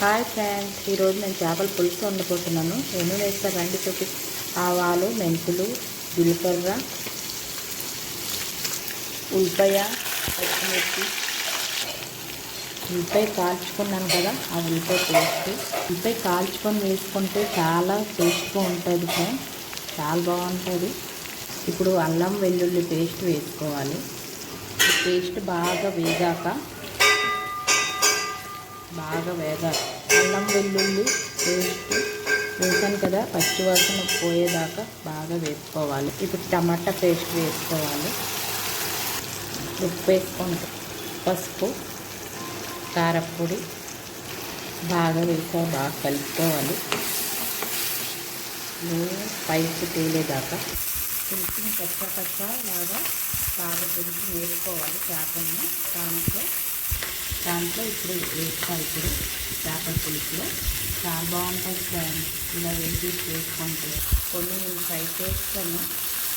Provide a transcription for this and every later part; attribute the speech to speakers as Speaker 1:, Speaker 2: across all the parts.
Speaker 1: Hi friends, ఈరోజు నేను చేపల పులుసు వండబోతున్నాను. ఎన్ని వేస్తారు రండి చూపి. ఆవాలు, మెంతులు, జీలకర్ర, ఉల్లిపాయ, పచ్చిమిర్చి, ఉల్లిపాయ కాల్చుకున్నాను కదా, ఆ ఉల్లిపాయ పేస్ట్. ఉల్లిపాయ కాల్చుకొని వేసుకుంటే చాలా టేస్ట్గా ఉంటుంది ఫ్రెండ్స్, చాలా బాగుంటుంది. ఇప్పుడు అల్లం వెల్లుల్లి పేస్ట్ వేసుకోవాలి. ఈ పేస్ట్ బాగా వేగాలి. అల్లం వెల్లుల్లి పేస్ట్ వేసాను కదా, పచ్చివాసన పోయేదాకా బాగా వేసుకోవాలి. ఇప్పుడు టమాటా పేస్ట్ వేసుకోవాలి. ఉప్పు వేసుకుంటే పసుపు, కారపొడి బాగా వేసి బాగా కలుపుకోవాలి. పైకి తేలేదాకా కొంచెం కచ్చా లాగా బాగా కొంచెం వేసుకోవాలి చేపలను. దాంట్లో ఇప్పుడు వేస్తాను. ఇప్పుడు చేపల పులుసులో చాలా బాగుంటుంది ఫ్రెండ్స్. ఇలా వేసి చేసుకుంటే కొన్ని నేను ఫ్రై చేస్తాను.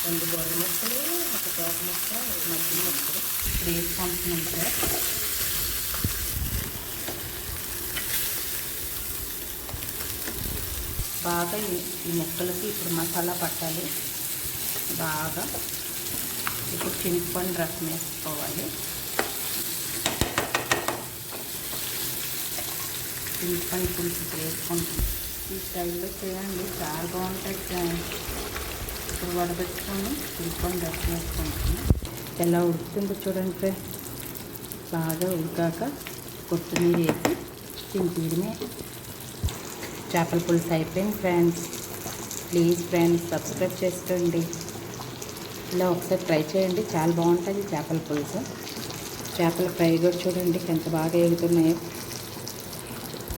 Speaker 1: 2 గొర్రె ముక్కలు, 1 తోట ముక్క, మధ్య ముక్కలు ఇప్పుడు వేసుకుంటున్నాను సార్. బాగా ఈ ముక్కలకి ఇప్పుడు మసాలా పట్టాలి బాగా. ఇప్పుడు చింతపండు రసం వేసుకోవాలి. చింతపండు పులుసు వేసుకుంటాం. ఈ స్టైల్లో చేయండి, చాలా బాగుంటుంది ఫ్రెండ్స్. ఇప్పుడు వడబెట్టుకొని చింతపండు రసం వేసుకుంటాము. ఎలా ఉడుకుతుందో చూడండి ఫ్రెండ్స్. బాగా ఉడికాక కొత్తిమీర వేసి దింపేయడమే. చేపల పులుసు అయిపోయింది ఫ్రెండ్స్. ప్లీజ్ ఫ్రెండ్స్ సబ్స్క్రైబ్ చేసుకోండి. ఇలా ఒకసారి ట్రై చేయండి, చాలా బాగుంటుంది చేపల పులుసు. చేపల ఫ్రై కూడా చూడండి ఎంత బాగా ఎగుతున్నాయో.